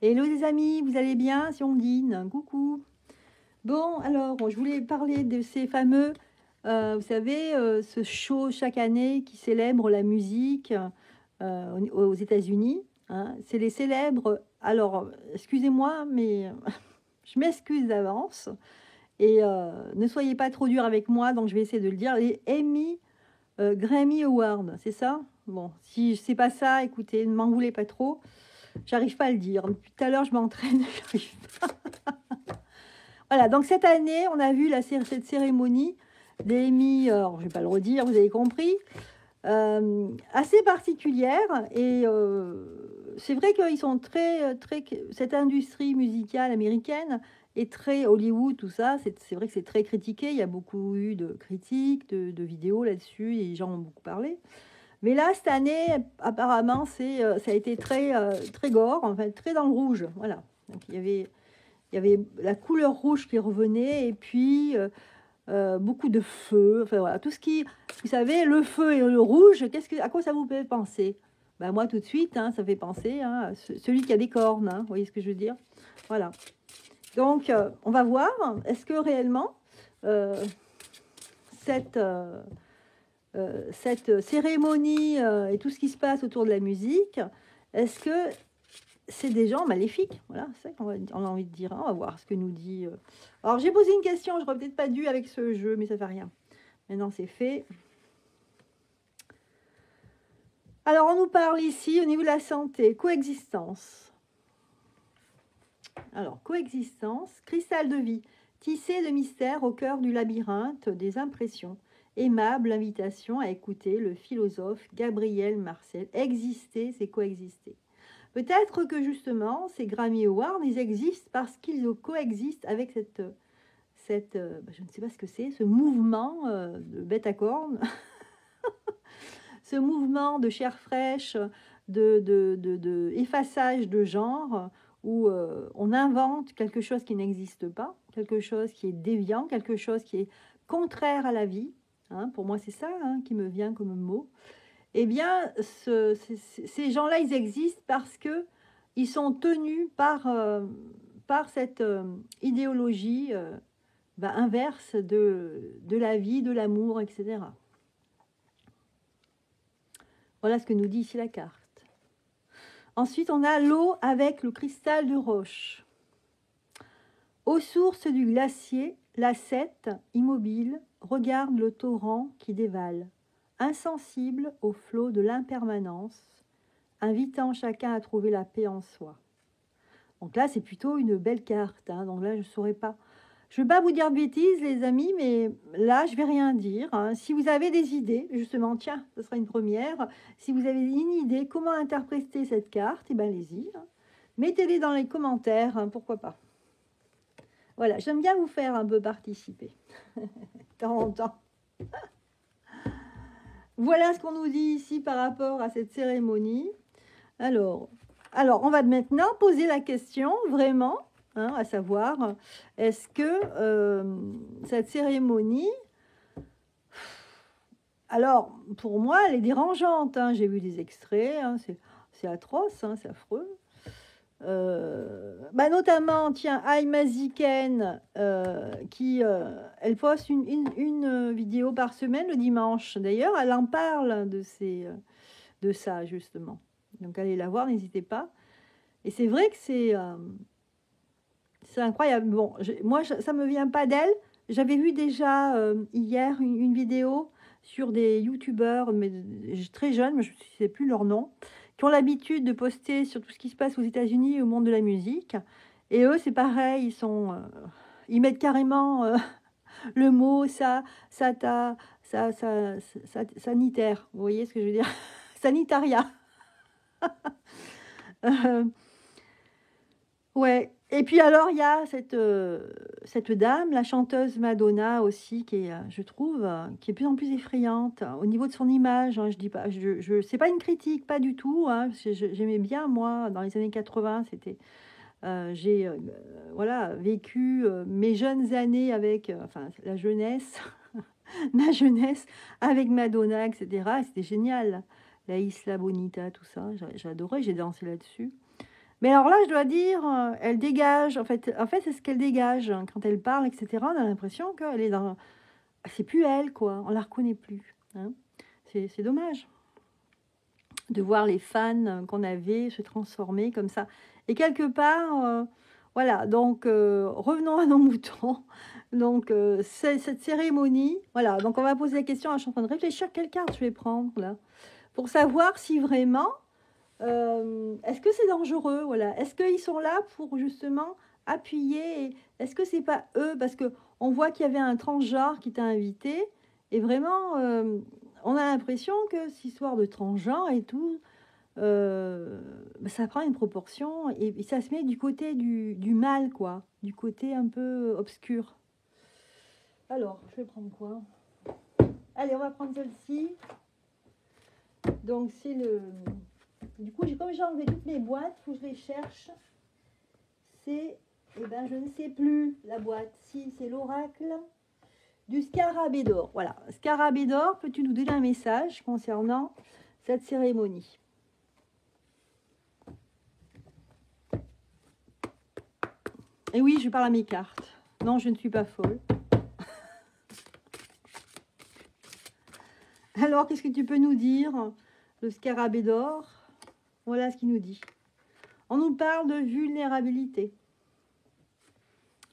Hello les amis, vous allez bien? Si on dîne, coucou. Bon, alors, je voulais parler de ces fameux, vous savez, ce show chaque année qui célèbre la musique aux États-Unis, hein. C'est les célèbres. Alors, excusez-moi, mais je m'excuse d'avance. Et ne soyez pas trop dur avec moi, donc je vais essayer de le dire. Les Emmy, Grammy Awards, c'est ça? Bon, si c'est pas ça, écoutez, ne m'en voulez pas trop. J'arrive pas à le dire. Depuis tout à l'heure, je m'entraîne. J'arrive pas. Voilà, donc cette année, on a vu cette cérémonie des Emmy, alors je ne vais pas le redire, vous avez compris, assez particulière. Et c'est vrai qu'ils sont très. Cette industrie musicale américaine est très Hollywood, tout ça. C'est vrai que c'est très critiqué. Il y a beaucoup eu de critiques, de vidéos là-dessus, et les gens ont beaucoup parlé. Mais là, cette année, apparemment, ça a été très gore, enfin très dans le rouge. Voilà. Donc, il y avait la couleur rouge qui revenait, et puis beaucoup de feu. Enfin voilà, tout ce qui, vous savez, le feu et le rouge, à quoi ça vous fait penser? Ben, moi, tout de suite, hein, ça fait penser à celui qui a des cornes. Hein, vous voyez ce que je veux dire? Voilà. Donc, on va voir, est-ce que réellement cette cette cérémonie et tout ce qui se passe autour de la musique, est-ce que c'est des gens maléfiques? Voilà, c'est ça on a envie de dire. Hein. On va voir ce que nous dit. Alors, j'ai posé une question, je n'aurais peut-être pas dû avec ce jeu, mais ça ne fait rien. Maintenant, c'est fait. Alors, on nous parle ici au niveau de la santé, coexistence. Alors, coexistence, cristal de vie, tissé de mystère au cœur du labyrinthe des impressions. Aimable invitation à écouter le philosophe Gabriel Marcel. Exister, c'est coexister. Peut-être que justement, ces Grammy Awards, ils existent parce qu'ils coexistent avec je ne sais pas ce que c'est, ce mouvement de bête à cornes, ce mouvement de chair fraîche, de effaçage de genre, où on invente quelque chose qui n'existe pas, quelque chose qui est déviant, quelque chose qui est contraire à la vie. Hein, pour moi, c'est ça qui me vient comme mot. Eh bien, ces gens-là, ils existent parce que ils sont tenus par cette idéologie inverse de la vie, de l'amour, etc. Voilà ce que nous dit ici la carte. Ensuite, on a l'eau avec le cristal de roche. Aux sources du glacier, l'ascète, immobile, regarde le torrent qui dévale, insensible au flot de l'impermanence, invitant chacun à trouver la paix en soi. Donc là, c'est plutôt une belle carte. Hein. Donc là, je ne saurais pas. Je ne vais pas vous dire de bêtises, les amis, mais là, je ne vais rien dire. Hein. Si vous avez des idées, justement, tiens, ce sera une première. Si vous avez une idée, comment interpréter cette carte, eh bien, allez-y. Hein. Mettez-les dans les commentaires, hein, pourquoi pas. Voilà, j'aime bien vous faire un peu participer. De temps en temps. Voilà ce qu'on nous dit ici par rapport à cette cérémonie. Alors, on va maintenant poser la question, vraiment, hein, à savoir, est-ce que cette cérémonie, alors, pour moi, elle est dérangeante. Hein, j'ai vu des extraits, hein, c'est atroce, hein, c'est affreux. Notamment, tiens, Aïma Ziken, qui, elle poste une vidéo par semaine le dimanche. D'ailleurs, elle en parle de ça, justement. Donc, allez la voir, n'hésitez pas. Et c'est vrai que c'est incroyable. Bon, moi, ça ne me vient pas d'elle. J'avais vu déjà hier une vidéo sur des youtubeurs, mais très jeunes, mais je ne sais plus leur nom, qui ont l'habitude de poster sur tout ce qui se passe aux États-Unis et au monde de la musique. Et eux, c'est pareil, ils mettent carrément le mot sanitaire. Vous voyez ce que je veux dire? Sanitaria. Ouais. Et puis alors, il y a cette dame, la chanteuse Madonna aussi, qui est, je trouve, qui est de plus en plus effrayante au niveau de son image. Hein, je dis pas, c'est pas une critique, pas du tout. Hein, j'aimais bien, moi, dans les années 80, j'ai voilà, vécu mes jeunes années avec, la jeunesse, ma jeunesse avec Madonna, etc. C'était génial. La Isla Bonita, tout ça, j'adorais, j'ai dansé là-dessus. Mais alors là, je dois dire, elle dégage. En fait, c'est ce qu'elle dégage hein, quand elle parle, etc. On a l'impression qu'elle est dans. C'est plus elle, quoi. On la reconnaît plus. Hein. C'est dommage de voir les fans qu'on avait se transformer comme ça. Et quelque part, voilà. Donc, revenons à nos moutons. Donc, cette cérémonie, voilà. Donc, on va poser la question. Je suis en train de réfléchir quelle carte je vais prendre là pour savoir si vraiment. Est-ce que c'est dangereux, voilà. Est-ce qu'ils sont là pour justement appuyer est-ce que c'est pas eux parce que on voit qu'il y avait un transgenre qui t'a invité et vraiment on a l'impression que cette histoire de transgenre et tout ça prend une proportion et ça se met du côté du mal quoi, du côté un peu obscur. Alors, je vais prendre quoi? Allez, on va prendre celle-ci. Donc c'est le Du coup, comme j'ai enlevé toutes mes boîtes, il faut que je les cherche. C'est, eh ben, je ne sais plus la boîte. Si, c'est l'oracle du Scarabée d'or. Voilà, Scarabée d'or, peux-tu nous donner un message concernant cette cérémonie? Et oui, je parle à mes cartes. Non, je ne suis pas folle. Alors, qu'est-ce que tu peux nous dire, le Scarabée d'or? Voilà ce qu'il nous dit. On nous parle de vulnérabilité.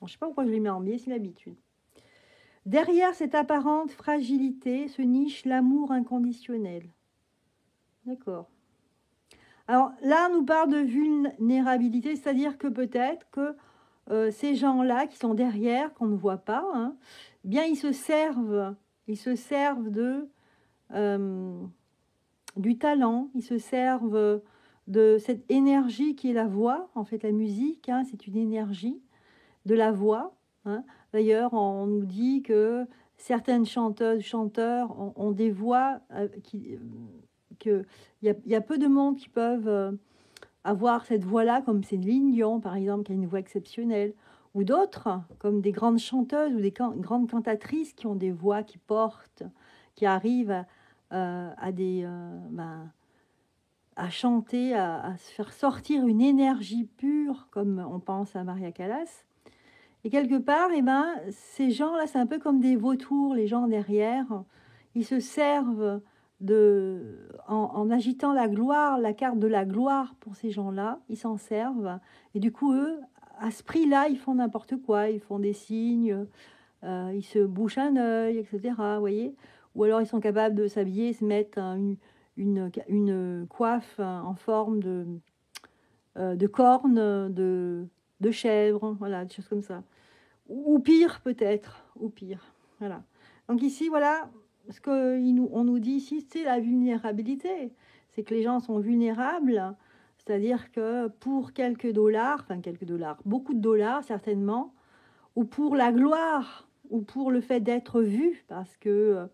Bon, je ne sais pas pourquoi je les mets en biais, c'est l'habitude. Derrière cette apparente fragilité se niche l'amour inconditionnel. D'accord. Alors là, on nous parle de vulnérabilité, c'est-à-dire que peut-être que ces gens-là qui sont derrière, qu'on ne voit pas, hein, bien ils se servent de du talent, ils se servent de cette énergie qui est la voix. En fait, la musique, hein, c'est une énergie de la voix. Hein. D'ailleurs, on nous dit que certaines chanteuses, chanteurs ont des voix il y a peu de monde qui peuvent avoir cette voix-là, comme Céline Dion, par exemple, qui a une voix exceptionnelle, ou d'autres, comme des grandes chanteuses ou des grandes cantatrices qui ont des voix qui portent, qui arrivent à chanter, à se faire sortir une énergie pure, comme on pense à Maria Callas. Et quelque part, eh ben, ces gens-là, c'est un peu comme des vautours, les gens derrière. Ils se servent en agitant la gloire, la carte de la gloire pour ces gens-là. Ils s'en servent. Et du coup, eux, à ce prix-là, ils font n'importe quoi. Ils font des signes, ils se bouchent un œil, etc. Voyez. Ou alors, ils sont capables de s'habiller, se mettre une coiffe en forme de corne, de chèvre, voilà, des choses comme ça. Ou pire peut-être, ou pire. Voilà. Donc ici, voilà, ce qu'on nous dit ici, c'est la vulnérabilité. C'est que les gens sont vulnérables, c'est-à-dire que pour quelques dollars, beaucoup de dollars certainement, ou pour la gloire, ou pour le fait d'être vu, parce que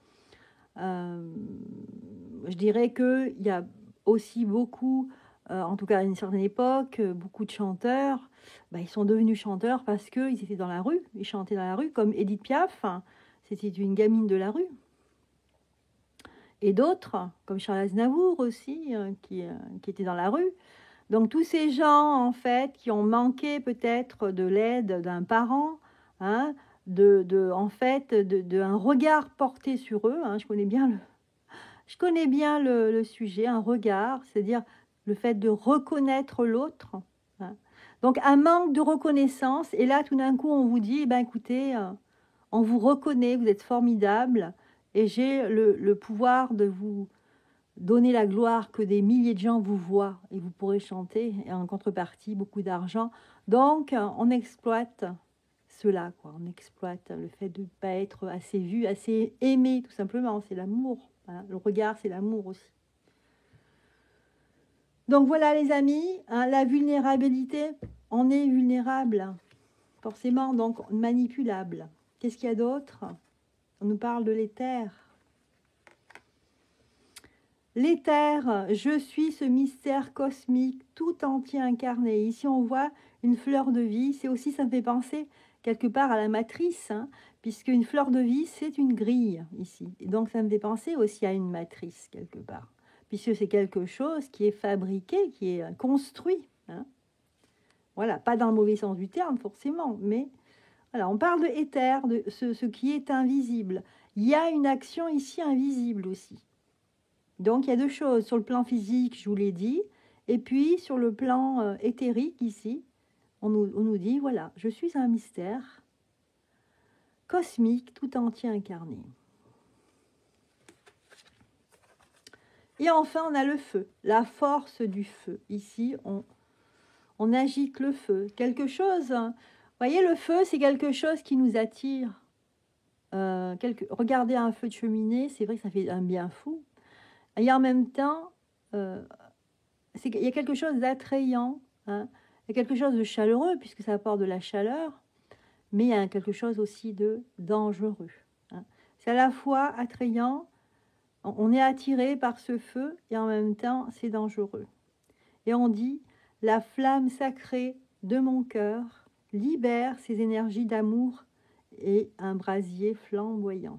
je dirais qu'il y a aussi beaucoup, en tout cas à une certaine époque, beaucoup de chanteurs, ils sont devenus chanteurs parce qu'ils étaient dans la rue, ils chantaient dans la rue, comme Édith Piaf, hein, c'était une gamine de la rue. Et d'autres, comme Charles Aznavour aussi, qui étaient dans la rue. Donc tous ces gens, en fait, qui ont manqué peut-être de l'aide d'un parent, hein, un regard porté sur eux, hein, je connais bien le sujet, un regard, c'est-à-dire le fait de reconnaître l'autre. Hein. Donc un manque de reconnaissance, et là tout d'un coup on vous dit, écoutez, on vous reconnaît, vous êtes formidable, et j'ai le pouvoir de vous donner la gloire, que des milliers de gens vous voient, et vous pourrez chanter, et en contrepartie, beaucoup d'argent. Donc on exploite cela, quoi. On exploite le fait de ne pas être assez vu, assez aimé, tout simplement, c'est l'amour. Voilà. Le regard, c'est l'amour aussi. Donc voilà les amis, hein, la vulnérabilité, on est vulnérable, forcément, donc manipulable. Qu'est-ce qu'il y a d'autre? On nous parle de l'éther. L'éther, je suis ce mystère cosmique tout entier incarné. Ici on voit une fleur de vie, c'est aussi, ça me fait penser quelque part à la matrice, hein, puisque une fleur de vie, c'est une grille ici. Et donc ça me fait penser aussi à une matrice quelque part, puisque c'est quelque chose qui est fabriqué, qui est construit. Hein. Voilà, pas dans le mauvais sens du terme forcément, mais voilà, on parle de éther, de ce qui est invisible. Il y a une action ici invisible aussi. Donc il y a deux choses, sur le plan physique, je vous l'ai dit, et puis sur le plan éthérique ici, on nous dit, voilà, je suis un mystère cosmique tout entier incarné. Et enfin, on a le feu, la force du feu. Ici, on agite le feu. Quelque chose, vous voyez, le feu, c'est quelque chose qui nous attire. Regardez un feu de cheminée, c'est vrai que ça fait un bien fou. Et en même temps, il y a quelque chose d'attrayant, hein. Il y a quelque chose de chaleureux, puisque ça apporte de la chaleur, mais il y a quelque chose aussi de dangereux, hein. C'est à la fois attrayant, on est attiré par ce feu, et en même temps, c'est dangereux. Et on dit, la flamme sacrée de mon cœur libère ses énergies d'amour et un brasier flamboyant.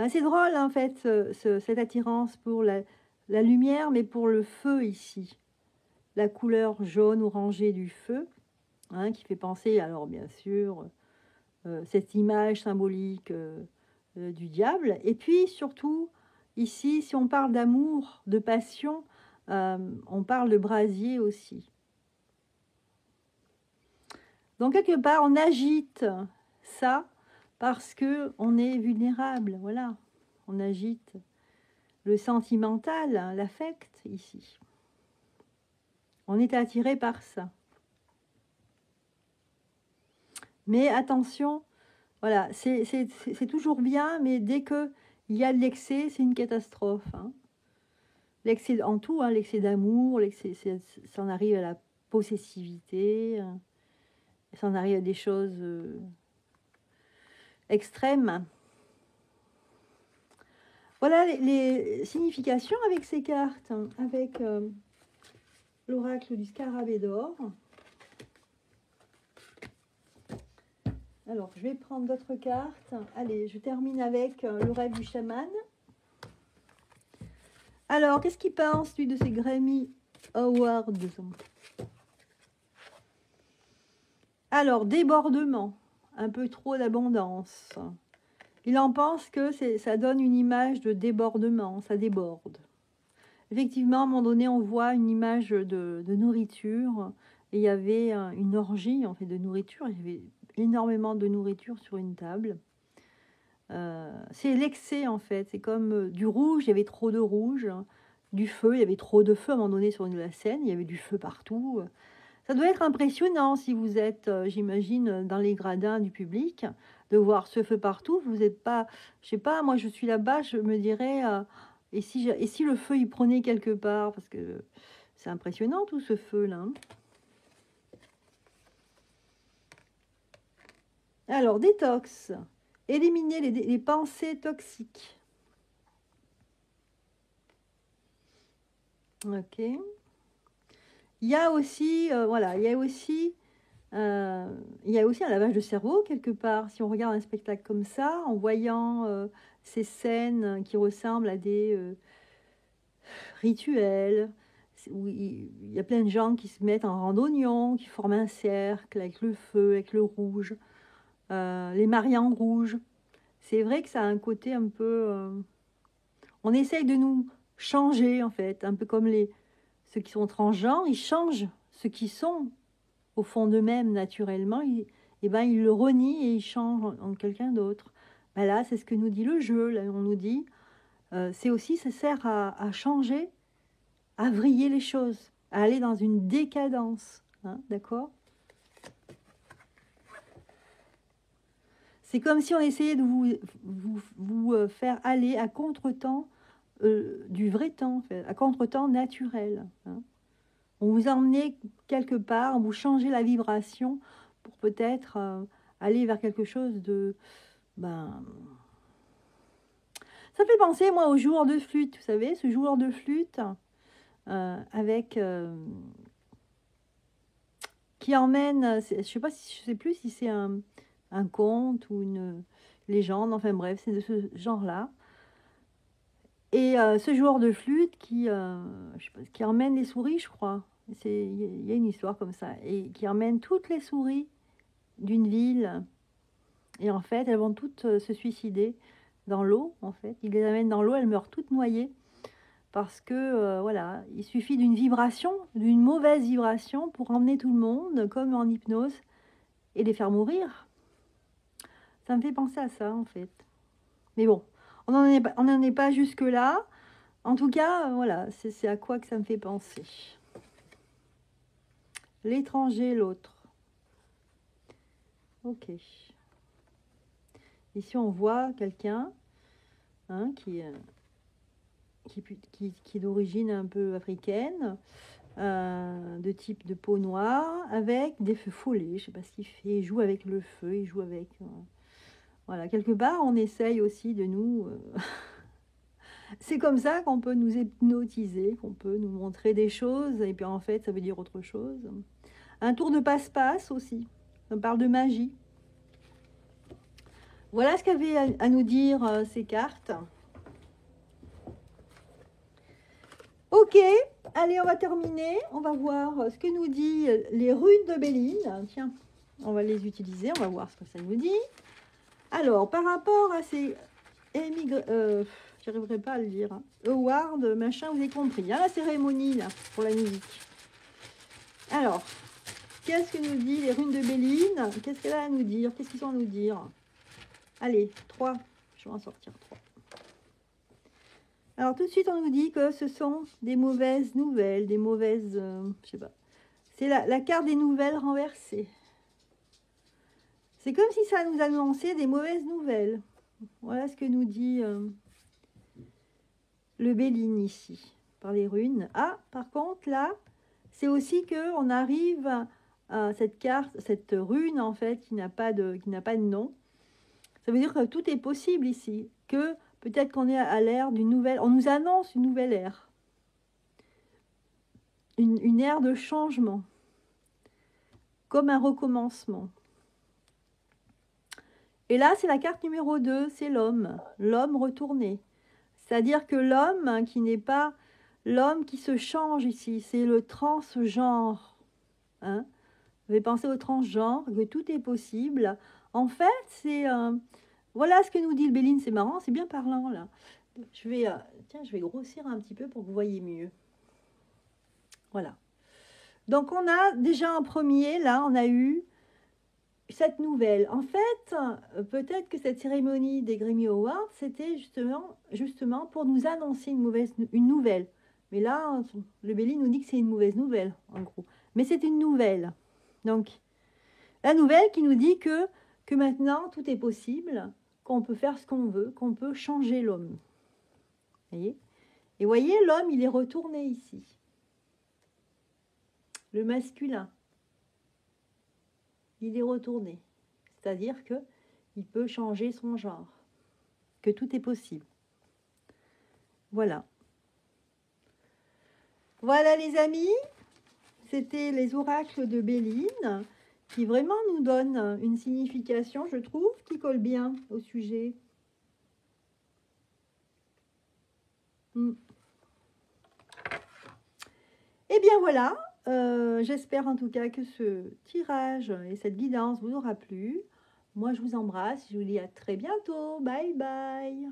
C'est drôle en fait cette attirance pour la lumière, mais pour le feu ici. La couleur jaune orangée du feu, hein, qui fait penser, alors bien sûr, cette image symbolique du diable. Et puis surtout, ici, si on parle d'amour, de passion, on parle de brasier aussi. Donc quelque part, on agite ça parce que on est vulnérable, voilà. On agite le sentimental, hein, l'affect ici. On est attiré par ça. Mais attention, voilà, c'est toujours bien, mais dès qu'il y a de l'excès, c'est une catastrophe, hein. L'excès en tout, hein, l'excès d'amour, ça en arrive à la possessivité, hein, ça en arrive à des choses extrêmes. Voilà les significations avec ces cartes, hein, avec l'oracle du scarabée d'or. Alors, je vais prendre d'autres cartes. Allez, je termine avec le rêve du chaman. Alors, qu'est-ce qu'il pense, lui, de ces Grammy Awards? Alors, débordement, un peu trop d'abondance. Il en pense que ça donne une image de débordement, ça déborde. Effectivement, à un moment donné, on voit une image de nourriture. Et il y avait une orgie en fait, de nourriture. Il y avait énormément de nourriture sur une table. C'est l'excès en fait. C'est comme du rouge, il y avait trop de rouge. Du feu, il y avait trop de feu à un moment donné sur la scène. Il y avait du feu partout. Ça doit être impressionnant si vous êtes, j'imagine, dans les gradins du public, de voir ce feu partout. Vous n'êtes pas, je sais pas, moi je suis là-bas, je me dirais, et si le feu il prenait quelque part, parce que c'est impressionnant tout ce feu-là, hein. Alors, détox, éliminer les pensées toxiques. Ok. Il y a aussi, voilà, il y a aussi un lavage de cerveau quelque part. Si on regarde un spectacle comme ça, en voyant ces scènes qui ressemblent à des rituels, où il y a plein de gens qui se mettent en randonnion, qui forment un cercle avec le feu, avec le rouge, les mariants rouges. C'est vrai que ça a un côté un peu... on essaye de nous changer, en fait, un peu comme ceux qui sont transgenres, ils changent ce qu'ils sont au fond d'eux-mêmes naturellement, ils le renient et ils changent en quelqu'un d'autre. Ben là, c'est ce que nous dit le jeu. Là, on nous dit, c'est aussi, ça sert à changer, à vriller les choses, à aller dans une décadence, hein, d'accord? C'est comme si on essayait de vous faire aller à contre-temps du vrai temps, en fait, à contre-temps naturel, hein. On vous emmenait quelque part, on vous changeait la vibration pour peut-être aller vers quelque chose de... Ben, ça fait penser, moi, au joueur de flûte, vous savez, ce joueur de flûte avec... qui emmène, je sais plus si c'est un conte ou une légende, enfin bref, c'est de ce genre-là. Et ce joueur de flûte qui emmène les souris, je crois. il y a une histoire comme ça, et qui emmène toutes les souris d'une ville. Et en fait, elles vont toutes se suicider dans l'eau, en fait. Ils les amènent dans l'eau, elles meurent toutes noyées. Parce que, voilà, il suffit d'une vibration, d'une mauvaise vibration pour emmener tout le monde, comme en hypnose, et les faire mourir. Ça me fait penser à ça, en fait. Mais bon, on n'en est pas jusque-là. En tout cas, voilà, c'est à quoi que ça me fait penser. L'étranger, l'autre. Ok. Ici, on voit quelqu'un qui est d'origine un peu africaine, de type de peau noire, avec des feux follets. Je ne sais pas ce qu'il fait. Il joue avec le feu, il joue avec... voilà, quelque part, on essaye aussi de nous... c'est comme ça qu'on peut nous hypnotiser, qu'on peut nous montrer des choses, et puis en fait, ça veut dire autre chose. Un tour de passe-passe aussi. On parle de magie. Voilà ce qu'avaient à nous dire ces cartes. Ok, allez, on va terminer. On va voir ce que nous dit les runes de Béline. Tiens, on va les utiliser, on va voir ce que ça nous dit. Alors, par rapport à ces j'arriverai pas à le dire. Award, machin, vous avez compris. La cérémonie, là, pour la musique. Alors, qu'est-ce que nous dit les runes de Béline? Qu'est-ce qu'elle a à nous dire? Qu'est-ce qu'ils ont à nous dire? Allez, 3. Je vais en sortir 3. Alors, tout de suite, on nous dit que ce sont des mauvaises nouvelles, des mauvaises... je sais pas. C'est la carte des nouvelles renversées. C'est comme si ça nous annonçait des mauvaises nouvelles. Voilà ce que nous dit le Béline ici, par les runes. Ah, par contre, là, c'est aussi qu'on arrive à cette carte, cette rune, en fait, qui n'a pas de nom. Ça veut dire que tout est possible ici, que peut-être qu'on est à l'ère d'une nouvelle... On nous annonce une nouvelle ère. Une ère de changement. Comme un recommencement. Et là, c'est la carte numéro 2, c'est l'homme. L'homme retourné. C'est-à-dire que l'homme qui n'est pas l'homme qui se change ici, c'est le transgenre. Hein? Vous avez pensé au transgenre, que tout est possible. En fait, c'est... voilà ce que nous dit le Béline, c'est marrant, c'est bien parlant là. Je vais grossir un petit peu pour que vous voyez mieux. Voilà. Donc on a déjà un premier, là, on a eu cette nouvelle. En fait, peut-être que cette cérémonie des Grammy Awards, c'était justement pour nous annoncer une nouvelle. Mais là, le Béline nous dit que c'est une mauvaise nouvelle, en gros. Mais c'est une nouvelle. Donc, la nouvelle qui nous dit que maintenant, tout est possible, qu'on peut faire ce qu'on veut, qu'on peut changer l'homme. Voyez? Et voyez, l'homme, il est retourné ici. Le masculin. Il est retourné. C'est-à-dire qu'il peut changer son genre. Que tout est possible. Voilà. Voilà les amis. C'était les oracles de Béline qui vraiment nous donnent une signification, je trouve, qui colle bien au sujet. Et bien voilà. J'espère en tout cas que ce tirage et cette guidance vous aura plu. Moi, je vous embrasse. Je vous dis à très bientôt. Bye bye.